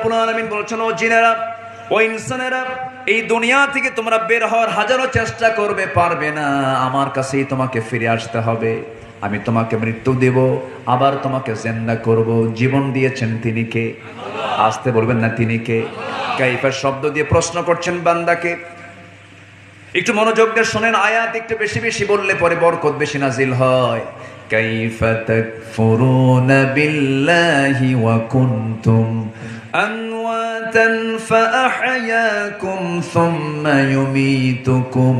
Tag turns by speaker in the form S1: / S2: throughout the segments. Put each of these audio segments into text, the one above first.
S1: রাব্বুল আলামিন বলছেন, ও জিনেরা ও ইনসানেরা, এই দুনিয়া থেকে তোমরা বের হওয়ার হাজারো চেষ্টা করবে, পারবে না। আমার কাছেই তোমাকে ফিরে আসতে হবে। আমি তোমাকে মৃত্যু দেব, আবার তোমাকে জিন্দা করব। জীবন দিয়েছেন তিনি কে? আসতে বলবেন না তিনি কে? কাইফা শব্দ দিয়ে প্রশ্ন করছেন বান্দাকে। একটু মনোযোগ দিয়ে শোনেন, আয়াত একটু বেশি বেশি বললে পরে বরকত বেশি নাজিল হয়। কাইফা তাকফুরুনা বিল্লাহি ওয়া কুনতুম আমওয়াতান ফাআহয়াকুম সুম্মা ইউমীতুকুম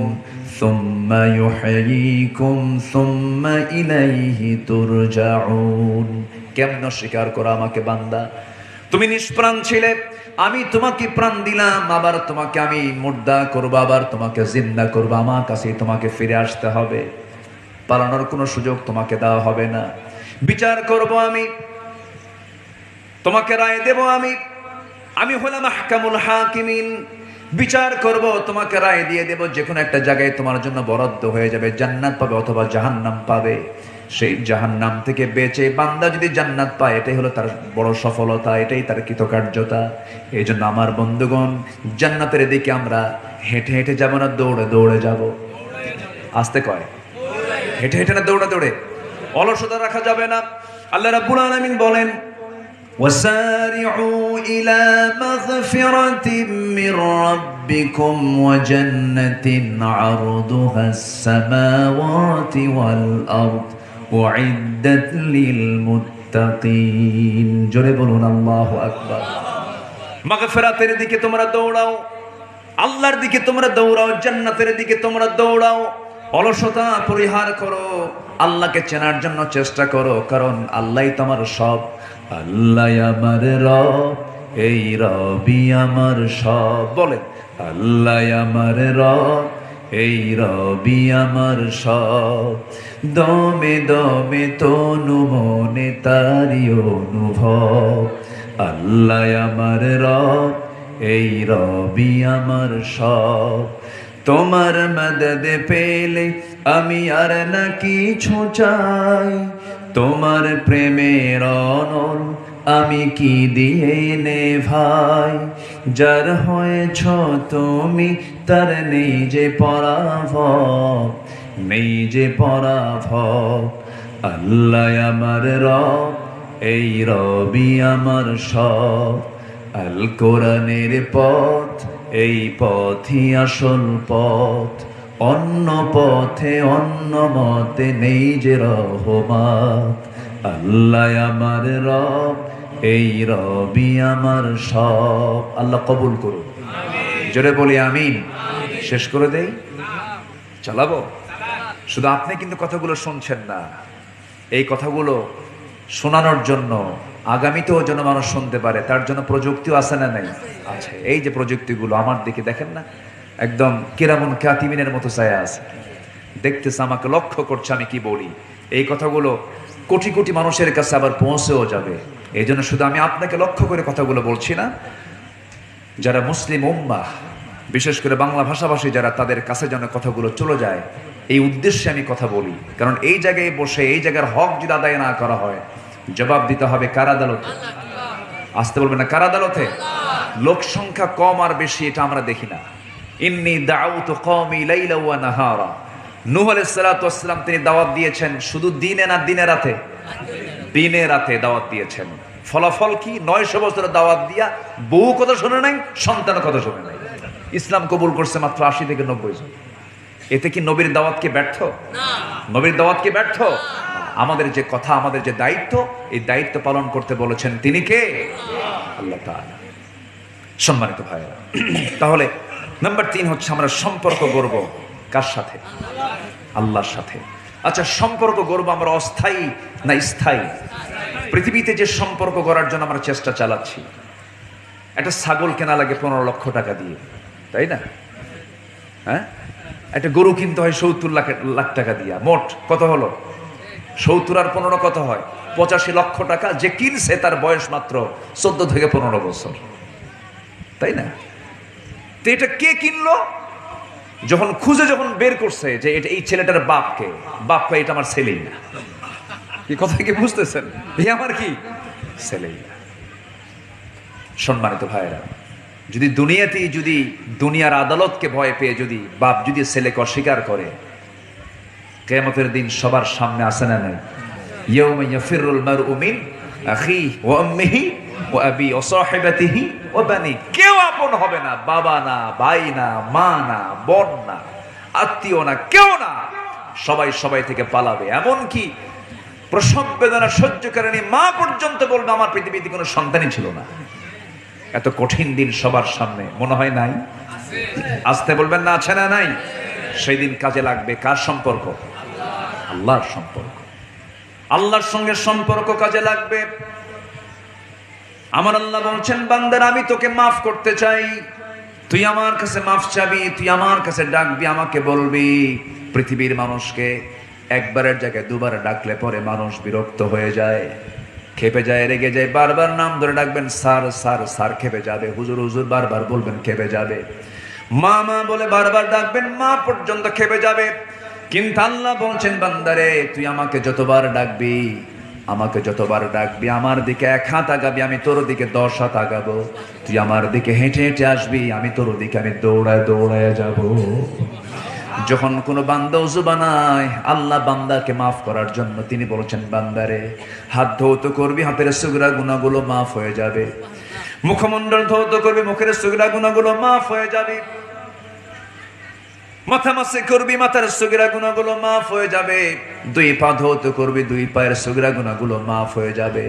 S1: সুম্মা ইউহয়ীকুম সুম্মা ইলাইহি তুরজাউন। কেমন স্বীকার করো আমাকে বান্দা? তুমি নিষ্প্রাণ ছিলে, আমি তোমাকে প্রাণ দিলাম, আবার তোমাকে আমি মুর্দা করবো, আবার তোমাকে জিন্দা করবো। আমার কাছেই তোমাকে ফিরে আসতে হবে। পালানোর কোনো সুযোগ তোমাকে দেওয়া হবে না। বিচার করব আমি, তোমাকে রায় দেব আমি হলাম আহকামুল হাকিমিন। বিচার করব, তোমাকে রায় দিয়ে দেব। যে কোনো একটা জায়গায় তোমার জন্য বরাদ্দ হয়ে যাবে, জান্নাত পাবে অথবা জাহান্নাম পাবে। সেই জাহান্নাম থেকে বেঁচে বান্দা যদি জান্নাত পায়, এটাই হলো তার বড় সফলতা, এটাই তার কৃতকার্যতা। এই জন্য আমার বন্ধুগণ, জান্নাতের দিকে আমরা হেঁটে হেঁটে যাব না দৌড়ে দৌড়ে যাব? আসতে কয়, হেঁটে হেঁটে না দৌড়ে দৌড়ে? অলসতা রাখা যাবে না। আল্লাহ রাব্বুল আলামিন বলেন, وسارعوا إلى مغفرة من ربكم وجنة عرضها السماوات والأرض أعدت للمتقين। জোরে বলুন আল্লাহু আকবার। মাগফিরাতের দিকে তোমরা দৌড়াও, আল্লাহর দিকে তোমরা দৌড়াও, জান্নাতের দিকে তোমরা দৌড়াও। অলসতা পরিহার করো, আল্লাহকে চেনার জন্য চেষ্টা করো, কারণ আল্লাহই তোমার সব। আল্লাহ আমার রব, এই রবি আমার সব। বলে, আল্লাহ আমার রব, এই রবি আমার সব। দমে দমে তনু মনে তারি অনুভব। আল্লাহ আমার রব, এই রবি আমার সব। তোমার মদদ পেলে আমি আর না কিছু চাই। তোমার প্রেমের অনল আমি কি দিয়ে নে ভাই। যার হয়েছ তুমি তার নেই যে পরাভব, নেই যে পরাভব। আল্লাহ আমার রব, এই রবি আমার সব। আল কোরআনের পথ, এই পথই আসল পথ। অন্য পথে অন্য মতে নেই যে রহমত। আল্লাহ আমার রব, এই রবি আমার সব। আল্লাহ কবুল করুন, জোরে বলি আমিন। শেষ করে দেই, চালাবো? শুধু আপনি কিন্তু কথাগুলো শুনছেন না, এই কথাগুলো শোনানোর জন্য আগামীতেও যেন মানুষ শুনতে পারে, তার জন্য প্রযুক্তিও আছে না নাই? আছে। এই যে প্রযুক্তিগুলো আমার দিকে দেখেন না, একদম কিরামুন কাতিবিনের মতো ছায়া আছে, দেখতেছে, আমাকে লক্ষ্য করছে আমি কি বলি। এই কথাগুলো কোটি কোটি মানুষের কাছে আবার পৌঁছেও যাবে। এই জন্য শুধু আমি আপনাকে লক্ষ্য করে কথাগুলো বলছি না, যারা মুসলিম উম্মাহ, বিশেষ করে বাংলা ভাষাভাষী যারা, তাদের কাছে যেন কথাগুলো চলে যায়, এই উদ্দেশ্যে আমি কথা বলি। কারণ এই জায়গায় বসে এই জায়গার হক যদি আদায় না করা হয়, জবাব দিতে হবে কার আদালতে? আসতে বলবেন না, কার আদালতে? লোক সংখ্যা কম আর বেশি এটা আমরা দেখি না। ইন্নী দাউতু কওমি লাইলা ওয়া নাহারা। নূহ আলাইহিস সালাতু ওয়াস সালাম তিনি দাওয়াত দিয়েছেন শুধু দিনে না দিনে রাতে? দিনে রাতে দাওয়াত দিয়েছেন। ফলাফল কি? 900 বছরের দাওয়াত দিয়া বউ কথা শুনে নাই, সন্তান কথা শুনে নাই। ইসলাম কবুল করছে মাত্র 80 থেকে 90 জন। এতে কি নবীর দাওয়াত কি ব্যর্থ? না। নবীর দাওয়াত কি ব্যর্থ? আমাদের যে কথা, আমাদের যে দায়িত্ব, এই দায়িত্ব পালন করতে বলেছেন তিনি কে? আল্লাহ তাআলা। সম্মানিত ভাইরা, তাহলে নাম্বার 3 হচ্ছে আমরা সম্পর্ক গড়ব কার সাথে? আল্লাহর সাথে। আচ্ছা, সম্পর্ক গড়ব আমরা অস্থায়ী না স্থায়ী? পৃথিবীতে যে সম্পর্ক গড়ার জন্য আমরা চেষ্টা চালাচ্ছি, একটা ছাগল কেনা লাগে 15 লক্ষ টাকা দিয়ে, তাই না? হ্যাঁ, একটা গরু কিনতে হয় 70 লাখ টাকা দিয়া। মোট কত হলো? 70 আর 15 কত হয়? 85 লক্ষ টাকা। যে কিনছে তার বয়স মাত্র 14 থেকে 15 বছর, তাই না? তো এটা কে কিনলো? যখন খুঁজে যখন বের করছে যে এটা এই ছেলেটার বাপকে, বাপকে এটা আমার ছেলেই না। কি কথা কি বুঝতেছেন? এই আমার কি ছেলেই না। সম্মানিত ভাইরা, যদি দুনিয়াতেই যদি দুনিয়ার আদালতকে ভয় পেয়ে যদি বাপ যদি ছেলেকে অস্বীকার করে, কিয়ামতের দিন সবার সামনে আসে না নাই? ইয়াউমা ইয়াফিরুল মারউ মিন আখিহি ওয়া উম্মিহি ওয়া আবি ওয়া সাহিবাতিহি ওয়া বানি। কেউ আপন হবে না, বাবা না, ভাই না, মা না, বোন না, আত্মীয় না, কেউ না, সবাই সবাই থেকে পালাবে। এমনকি প্রসব বেদনা সহ্যকারিণী মা পর্যন্ত বলবে আমার পৃথিবীতে কোনো সন্তানই ছিল না। এত কঠিন দিন সবার সামনে, মনে হয় নাই? আসতে বলবেন না, আছে না নাই? সেই দিন কাজে লাগবে কার সম্পর্ক? আল্লাহর সম্পর্ক। আল্লাহর সঙ্গে সম্পর্ক কাজে লাগবে। আমার আল্লাহ বলছেন, বান্দার আমি তোকে মাফ করতে চাই, তুই আমার কাছে মাফ চাবি, তুই আমার কাছে ডাকবি, আমাকে বলবি। পৃথিবীর মানুষকে একবারের জায়গায় দুবার ডাকলে পরে মানুষ বিরক্ত হয়ে যায়, খেপে যায়, রেগে যায়। বারবার নাম ধরে ডাকবেন, স্যার স্যার স্যার, খেপে যাবে। হুজুর হুজুর বারবার বলবেন, খেপে যাবে। মা মা বলে বারবার ডাকবেন, মা পর্যন্ত খেপে যাবে। কিন্তু আল্লাহ বলছেন, বান্দারে তুই আমাকে যতবার ডাকবি, আমাকে যতবার ডাকবি, আমার দিকে 1 হাত আগাবি, আমি তোর দিকে 10 হাত আগাবো। তুই আমার দিকে হেঁটে হেঁটে আসবি, আমি তোর দিকে আমি দৌড়ায় দৌড়ায় যাব। যখন কোনো বান্দা ওযু বানায়, আল্লাহ বান্দাকে মাফ করার জন্য তিনি বলেছেন, বান্দারে হাত ধৌত করবি, হাতের সুগরা গুনাহগুলো মাফ হয়ে যাবে। মুখমণ্ডল ধৌত করবি, মুখের সুগরা গুনাহগুলো মাফ হয়ে যাবে। মাথা মাসে করবি, মাথার সুগরা গুনাহগুলো মাফ হয়ে যাবে। 2 পা ধৌত করবি, 2 পায়ের সুগরা গুনাহগুলো মাফ হয়ে যাবে।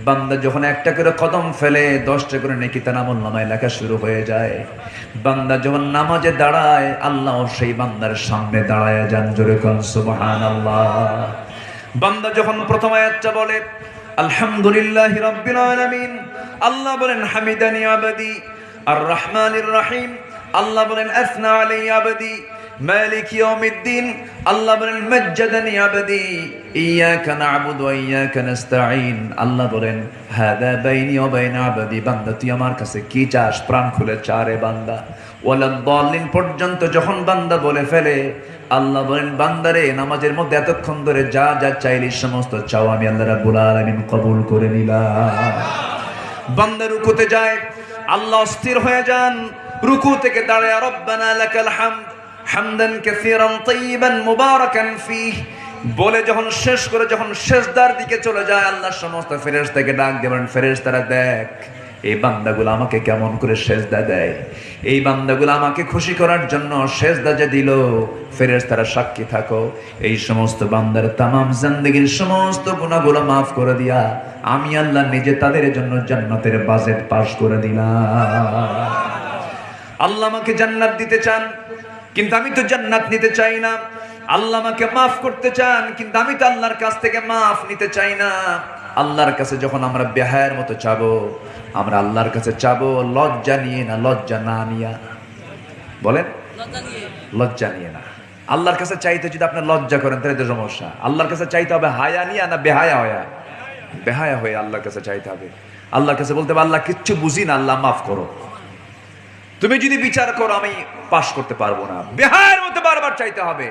S1: বান্দা যখন একটা করে কদম ফেলে 10টা করে নেকি তার আমলনামায় লেখা শুরু হয়ে যায়। বান্দা যখন নামাজে দাঁড়ায়, আল্লাহ সেই বান্দার সামনে দাঁড়ায় যান। জোরে কোন সুবহানাল্লাহ। বান্দা যখন প্রথম আয়াতটা বলে আলহামদুলিল্লাহি রাব্বিল আলামিন, আল্লাহ বলেন হামিদানি আবদি আর রহমানির রহিম। আল্লাহ বলেন আসনা আলাইহি আবদি মালিক ইয়াউমিদ্দিন। আল্লাহ বলেন মাজ্জাদানি আবদি ইয়াকা না'বুদু ওয়া ইয়াকা নাস্তাঈন। আল্লাহ বলেন হাদা বাইনি ওয়া বাইনা আবদি। বান্দা তুই আমার কাছে কি চাস, প্রাণ খুলে চা রে বান্দা। ওয়ালাদ দাল্লিন পর্যন্ত যখন বান্দা বলে ফেলে, আল্লাহ বলেন বান্দারে নামাজের মধ্যে এতক্ষণ ধরে যা যা চাইলি সমস্ত চাও আমি আল্লাহ রাব্বুল আলামিন কবুল করে নিলাম। বান্দা রুকুতে যায়, আল্লাহ অস্থির হয়ে যান। রুকু থেকে দাঁড়ায় রব্বানা লাকাল হামদ হামদান কাসীরান তাইয়িবান মুবারাকান ফীহ বলে যখন শেষ করে যখন সিজদার দিকে চলে যায়, আল্লাহ সমস্ত ফেরেশতাকে ডাক দেবেন, ফেরেশতারা দেখ এই বান্দাগুলো আমাকে কেমন করে সিজদা দেয়, এই বান্দাগুলো আমাকে খুশি করার জন্য সিজদা যে দিল। ফেরেশতারা সাক্ষী থাকো, এই সমস্ত বান্দার তামাম জিন্দেগীর সমস্ত গুনাহগুলো মাফ করে দিয়া আমি আল্লাহ নিজে তাদের জন্য জান্নাতের বাজেট পাস করে দিলাম। আল্লাহ আমাকে জান্নাত দিতে চান, কিন্তু আমি তো জান্নাত নিতে চাই না। আল্লাহ আমাকে মাফ করতে চান, কিন্তু আমি তো আল্লাহর কাছ থেকে মাফ নিতে চাই না। আল্লাহর কাছে যখন আমরা বেহায়ার মতো চাবো, আমরা আল্লাহর কাছে চাবো লজ্জা নিয়ে না, লজ্জা না নিয়া। বলেন লজ্জা নিয়ে না। আল্লাহর কাছে চাইতে যদি আপনি লজ্জা করেন তাহলে তো সমস্যা। আল্লাহর কাছে চাইতে হবে হায়া নিয়া না বেহায়া হয়া। বেহায়া হয়ে আল্লাহর কাছে চাইতে হবে। আল্লাহর কাছে বলতে হবে আল্লাহ কিচ্ছু বুঝি না, আল্লাহ মাফ করো। তুমি যদি বিচার করো আমি পাশ করতে পারবো না। বেহায়ার মতো বারবার চাইতে হবে।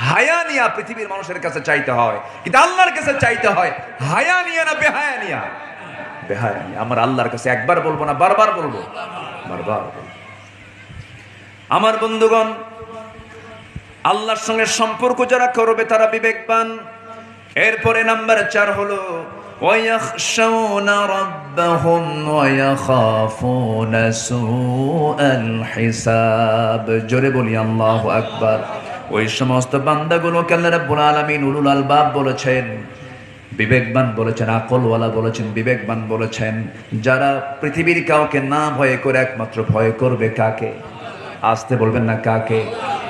S1: হায়া নিয়া পৃথিবীর মানুষের কাছে চাইতে হয়, কিন্তু আল্লাহর কাছে চাইতে হয় হায়া নিয়া না বেহায়া নিয়া। বেহায়া নিয়া। আমার আল্লাহর কাছে একবার বলবো না, বারবার বলবো, বারবার বলবো। আমার বন্ধুগণ, আল্লাহর সঙ্গে সম্পর্ক যারা করবে তারা বিবেকবান। এরপরে নাম্বার 4 হলো ওয়ায়াখশাউনা রাব্বাহুম ওয়ায়াখাফুনা সুআল হিসাব। জোরে বলি আল্লাহু আকবার। ওই সমস্ত বান্দাগুলোকে আল্লাহ রাব্বুল আলামিন উলুল আলবাব বলেছেন, বিবেকবান বলেছেন, আকলওয়ালা বলেছেন, বিবেকবান বলেছেন, যারা পৃথিবীর কাউকে না ভয় করে একমাত্র ভয় করবে কাকে? আসতে বলবেন না কাকে?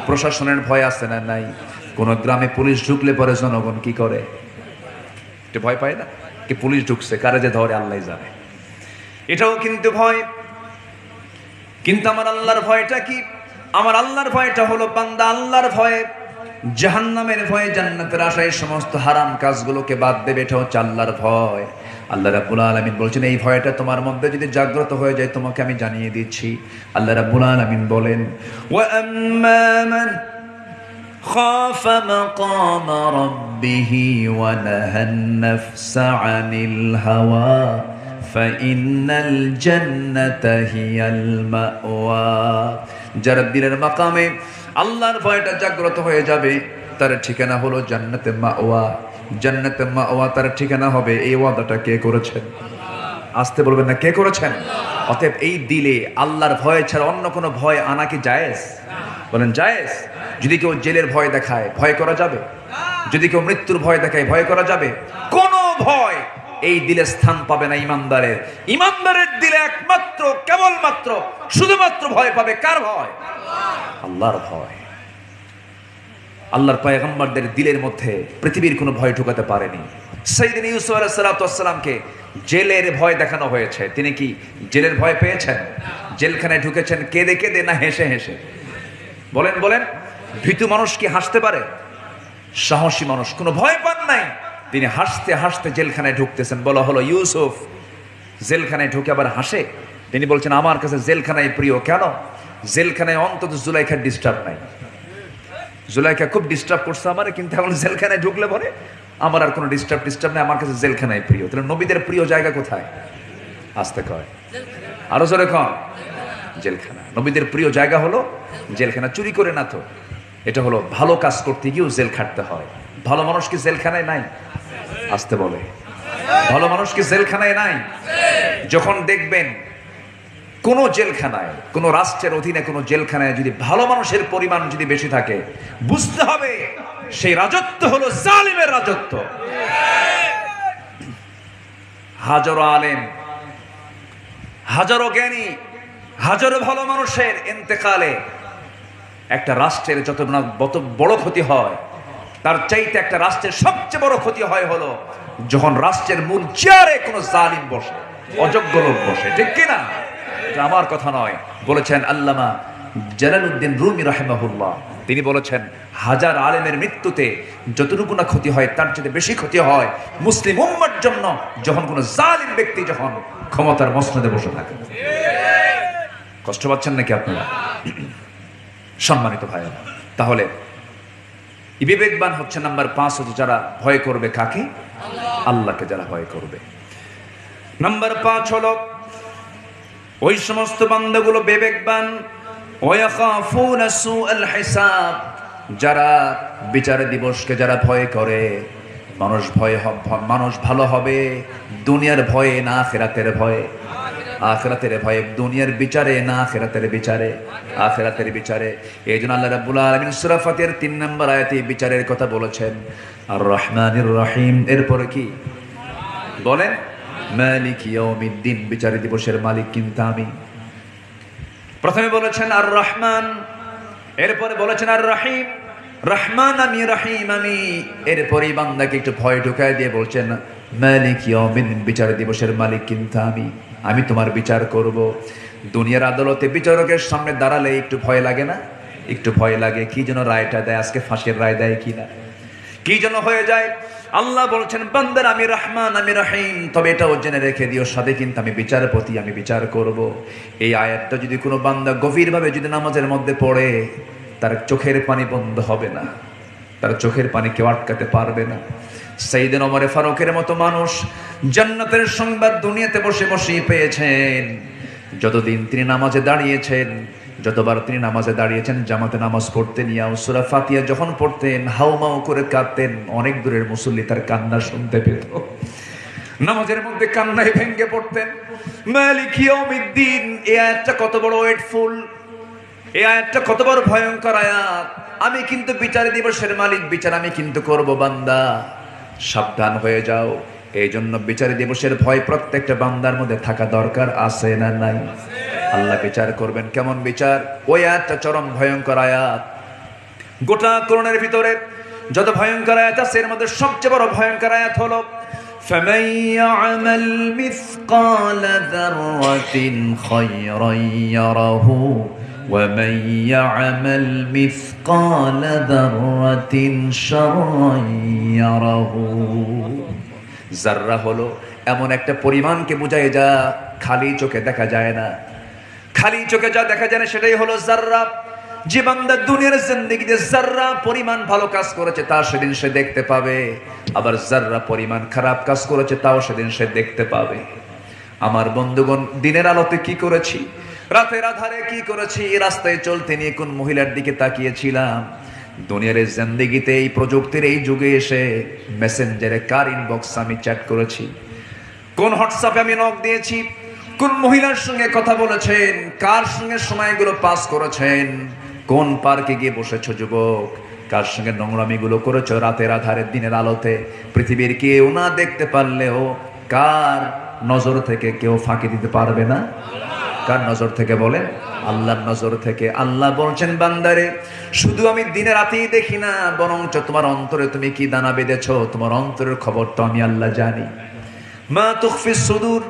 S1: প্রশাসনের ভয় আছে না নাই? কোন গ্রামে পুলিশ ঢুকলে পরে জনগণ কি করে? একটু ভয় পায় না? কি পুলিশ ঢুকছে, কারে যে ধরে আল্লাহ জানে। এটাও কিন্তু ভয়। কিন্তু আমার আল্লাহর ভয়টা কি? আমার আল্লাহর ভয়টা হলো বান্দা আল্লাহর ভয়ে জাহান্নামের ভয়ে জান্নাতের আশায় সমস্ত হারাম কাজগুলোকে বাদ দেবে। এটা হচ্ছে আল্লাহর ভয়। আল্লাহ রাব্বুল আলামিন বলছেন এই ভয়টা তোমার মধ্যে যদি জাগ্রত হয়ে যায় তোমাকে আমি জানিয়ে দিচ্ছি। আল্লাহ রাব্বুল আলামিন বলেন ওয়া আম্মা মান খাফা মাকামা রাব্বিহি ওয়া নাহান নাফসা আনিল হাওয়া ফাইনাল জান্নাতা হিয়াল মাওয়া। যারা দিলের মাকামে আল্লাহর ভয়টা জাগ্রত হয়ে যাবে তার ঠিকানা হলো জান্নাতে মাওয়া। জান্নাতে মাওয়া তার ঠিকানা হবে। এই ওয়াদাটা কে করেছেন? আসতে বলবেন না, কে করেছেন? অতএব এই দিলে আল্লাহর ভয় ছাড়া অন্য কোনো ভয় আনা কি জায়েজ? বলেন জায়েজ? যদি কেউ জেলের ভয় দেখায় ভয় করা যাবে? যদি কেউ মৃত্যুর ভয় দেখায় ভয় করা যাবে? কোন ভয় এই দিলে স্থান পাবে না ইমানদারের। ইমানদারের দিলে একমাত্র কেবলমাত্র শুধুমাত্র ভয় পাবে কার ভয়? আল্লাহর ভয়। আল্লাহর পয়গম্বরদের দিলের মধ্যে পৃথিবীর কোনো ভয় ঢুকাতে পারেনি। সাইয়েদনা ইউসুফ আলাইহিস সালামকে জেলের ভয় দেখানো হয়েছে, তিনি কি জেলের ভয় পেয়েছেন? জেলখানায় ঢুকেছেন কেঁদে কেঁদে না হেসে হেসে? বলেন বলেন, ভীতু মানুষ কি হাসতে পারে? সাহসী মানুষ কোনো ভয় পান নাই, তিনি হাসতে হাসতে জেলখানায় ঢুকতেছেন। বলা হলো ইউসুফ জেলখানায় ঢুকে আবার হাসে। তিনি বলছেন আমার কাছে জেলখানায় প্রিয়। কেন? জেলখানায় অন্তত জুলাইখার ডিস্টার্ব নাই। জুলাইখা খুব ডিস্টার্ব করছে আমার, কিন্তু এখন জেলখানায় ঢুকলে পরে আমার আর কোনো ডিস্টার্ব নেই। আমার কাছে জেলখানায় প্রিয়। তাহলে নবীদের প্রিয় জায়গা কোথায়? আসতে কয় আরো জোরে কন, জেলখানা। নবীদের প্রিয় জায়গা হলো জেলখানা। চুরি করে না তো, এটা হলো ভালো কাজ করতে গিয়েও জেল খাটতে হয়। ভালো মানুষ কি জেলখানায় নাই? আসতে বলে, ভালো মানুষ কি জেলখানায় নাই? যখন দেখবেন কোন জেলখানায়, কোন রাষ্ট্রের অধীনে কোন জেলখানায় যদি ভালো মানুষের পরিমাণ যদি বেশি থাকে, বুঝতে হবে সেই রাজত্ব হলো জালিমের রাজত্ব। হাজারো আলেম, হাজারো জ্ঞানী, হাজারো ভালো মানুষের ইন্তেকালে একটা রাষ্ট্রের যত বড় ক্ষতি হয়, তার চাইতে একটা রাষ্ট্রের সবচেয়ে বড় ক্ষতি হয় হলো যখন রাষ্ট্রের মূল চেয়ারে কোনো জালিম বসে, অযোগ্য লোক বসে। ঠিক কিনা? এটা আমার কথা নয়, বলেছেন আল্লামা জালালউদ্দিন রুমি রাহিমাহুল্লাহ। তিনি বলেছেন হাজার আলেমের মৃত্যুতে যতটুকু না ক্ষতি হয় তার চেয়ে বেশি ক্ষতি হয় মুসলিম উম্মার জন্য যখন কোনো জালিম ব্যক্তি যখন ক্ষমতার মসনদে বসে থাকে। কষ্ট পাচ্ছেন নাকি আপনারা? সম্মানিত ভাইরা, তাহলে বিবেকবান হচ্ছে নাম্বার 5 হচ্ছে যারা ভয় করবে কাকে? আল্লাহকে যারা ভয় করবে। নাম্বার 5 হলো ওই সমস্ত বান্দাগুলো বিবেকবান, ওয়াখাফুনা সুআল হিসাব, যারা বিচার দিবসকে যারা ভয় করে। মানুষ ভালো হবে দুনিয়ার ভয়ে না আখিরাতের ভয়ে। আখিরাতের ভয়ে, দুনিয়ার বিচারে না আখিরাতের বিচারে। আখিরাতের বিচারে। এই জন্য আল্লাহ রাব্বুল আলামিন সূরা ফাতিহার 3 নম্বর আয়াতে বিচারের কথা বলেছেন, আর রহমানির রহিম। এরপরে কি বলেন? মালিক ইয়াউমিদ্দিন, বিচার দিবসের মালিক কিন্তু আমি। প্রথমে বলেছেন আর রহমান, এরপরে বলেছেন আর রহিম। রহমান আমি, রহিম আমি। এরপরে বান্দাকে একটু ভয় ঢুকায় দিয়ে বলছেন মালিক ইয়াউমিদ্দিন, বিচার দিবসের মালিক কিন্তু আমি তোমার বিচার করব। দুনিয়ার আদালতে বিচারকের সামনে দাঁড়ালে একটু ভয় লাগে না? একটু ভয় লাগে, কি যেন রায়টা দেয়, আজকে ফাঁসির রায় দেয় কিনা, কি যেন হয়ে যায়। আল্লাহ বলছেন বান্দার আমি রহমান আমি রহিম, তবে এটাও জেনে রেখে দিও সাথে কিন্তু আমি বিচারপতি, আমি বিচার করব। এই আয়াতটা যদি কোনো বান্দা গভীরভাবে যদি নামাজের মধ্যে পড়ে, তার চোখের পানি বন্ধ হবে না, তার চোখের পানি কেউ আটকাতে পারবে না। সাইয়েদনা ওমর ফারুকের মতো মানুষ জান্নাতের সংবাদ দুনিয়াতে বসে বসেই পেয়েছেন। যতদিন তিনি নামাজে দাঁড়িয়েছেন, যতবার তিনি নামাজে দাঁড়িয়েছেন, জামাতে নামাজ পড়তেন, ইয়া সূরা ফাতিহা যখন পড়তেন হাউমাউ করে কাঁদতেন। অনেক দূরের মুসল্লি তার কান্না শুনতে পেত, নামাজের মধ্যে কান্নায় ভেঙে পড়তেন। মালিক ইয়াউমিদ্দিন, এই আয়াতটা কত বড় ওয়েটফুল, এই আয়াতটা কত বড় ভয়ঙ্কর আয়াত। আমি কিন্তু বিচার দিবসের মালিক, বিচার আমি কিন্তু করব। বান্দা সাবধান হয়ে যাও। এই জন্য বিচার দিবসের ভয় প্রত্যেকটা বান্দার মধ্যে থাকা দরকার, আছে না নাই? আল্লাহ বিচার করবেন, কেমন বিচার? ওই আয়াতটা চরম ভয়ঙ্কর আয়াত। গোটা কোরআনের ভিতরে যত ভয়ঙ্কর আয়াত আছে এর মধ্যে সবচেয়ে বড় ভয়ঙ্কর আয়াত হলো ফামান ইয়া'মাল মিসকালা যাররাতিন খায়রান ইয়ারাহু ওয়া মান ইয়া'মাল মিসকালা যাররাতিন শাররান ইয়ারাহু। যাররা হলো এমন একটা পরিমাণকে বোঝায় যা খালি চোখে দেখা যায় না। খালি চোখে যা দেখা যায় না সেটাই হলো যাররা। যে বান্দা দুনিয়ার জিন্দেগিতে যাররা পরিমাণ ভালো কাজ করেছে তা সেদিন সে দেখতে পাবে, আবার যাররা পরিমাণ খারাপ কাজ করেছে তাও সেদিন সে দেখতে পাবে। আমার বন্ধুগণ, দিনের আলোতে কি করেছি, রাতের আধারে কি করেছি, রাস্তায় চলতে নিয়ে কোন মহিলার দিকে তাকিয়েছিলাম। দুনিয়ার এই জিন্দেগিতে, এই প্রযুক্তির এই যুগে এসে মেসেঞ্জারে কার ইনবক্স আমি চ্যাট করেছি, কোন হোয়াটসঅ্যাপে আমি নক দিয়েছি, কোন মহিলার সঙ্গে কথা বলেছেন, কার সঙ্গে সময়গুলো পাস করেছেন, কোন পার্কে গিয়ে বসেছো যুবক, কার সঙ্গে নোংরামিগুলো করেছো রাতের আধারে দিনের আলোতে। পৃথিবীর কেউ না দেখতে পারলেও কার নজর থেকে কেউ ফাঁকি দিতে পারবে না? কার নজর থেকে বলেন? আল্লাহর নজর থেকে। আল্লাহ বলছেন, বান্দারে শুধু আমি দিনে রাতেই দেখি না, বরঞ্চ তোমার অন্তরে তুমি কি দানা বেঁধেছো, তোমার অন্তরের খবর তো আমি আল্লাহ জানি। মা তুখফিস সুদূর,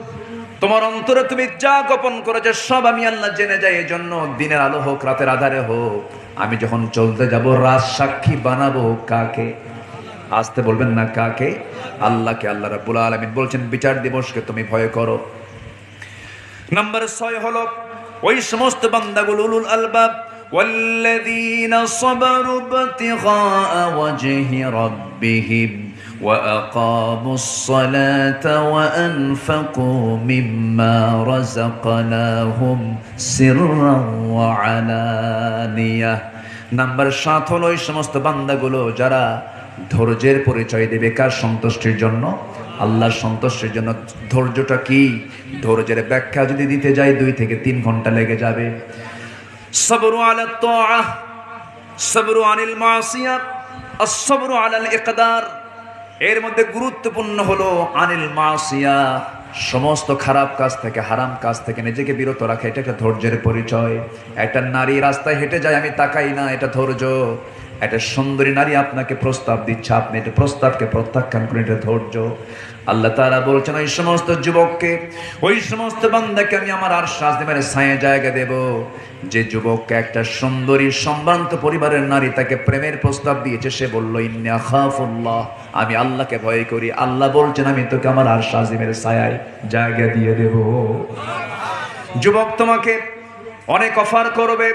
S1: তোমার অন্তরে তুমি যা গোপন করেছো সব আমি আল্লাহ জেনে যাই। এই জন্য দিনের আলো হোক রাতের আধারে হোক, আমি যখন চলতে যাব রাত সাক্ষী বানাবো কাকে? আসতে বলবেন না, কাকে? আল্লাহকে। আল্লাহ রাব্বুল আলামিন বলছেন, বিচার দিবসকে তুমি ভয় করো। নাম্বার 6 হলো ওই সমস্ত বান্দাগুলো উলুল আলবাব, ওয়াল্লাযীনা সাবারু ইবতিগাআ ওয়াজহি রাব্বিহিম ওয়া আকামুস সালাতা ওয়া আনফাকু মিম্মা রাযাকনাহুম সিররান ওয়া আলানিয়া। নাম্বার 7 হলো ওই সমস্ত বান্দাগুলো যারা ধৈর্যের পরিচয় দেবে। কার সন্তুষ্টির জন্য? আল্লাহর সন্তুষ্টির জন্য। ধৈর্যটা কি? ধৈর্যের ব্যাখ্যা যদি দিতে যাই 2 থেকে 3 ঘন্টা লেগে যাবে। সবরু আলা তাআহ, সবরু আনিল মাসিয়া, আস-সবরু আলাল ইকদার। এর মধ্যে গুরুত্বপূর্ণ হলো আনিল মাসিয়া, সমস্ত খারাপ কাজ থেকে, হারাম কাজ থেকে নিজেকে বিরত রাখা। এটা একটা ধৈর্যের পরিচয়। একটা নারী রাস্তায় হেঁটে যায়, আমি তাকাই না, এটা ধৈর্য। একটা সুন্দরী নারী আপনাকে প্রস্তাব দিচ্ছে, আপনি এটা প্রস্তাবকে প্রত্যাখ্যান করেন, এটা ধৈর্য। আল্লাহ তাআলা বলছেন, ওই সমস্ত যুবককে, ওই সমস্ত বান্দাকে আমি আমার আরশ আজিমের ছায়া জায়গা দেব, যে যুবককে একটা সুন্দরী সম্ভ্রান্ত পরিবারের নারী তাকে প্রেমের প্রস্তাব দিয়েছে, সে বলল ইন্নী আখাফুল্লাহ, আমি আল্লাহকে ভয় করি। আল্লাহ বলছেন, আমি তোকে আমার আরশ আজিমের ছায়ায় জায়গা দিয়ে দেব। যুবক, তোমাকে অনেক অফার করবে,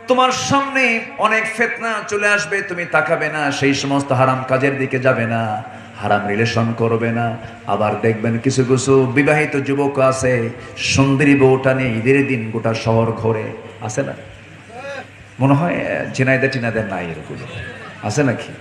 S1: তোমার সামনে অনেক ফিতনা চলে আসবে, তুমি তাকাবে না, সেই সমস্ত হারাম কাজের দিকে যাবে না, হারাম রিলেশন করবে না। আবার দেখবেন কিছু কিছু বিবাহিত যুবক আছে, সুন্দরী বউটা নিয়ে ঈদের দিন গোটা শহর ঘোরে। আছে না? মনে হয় ঝিনাইদা টিনাদের নাই, এরকম আছে নাকি?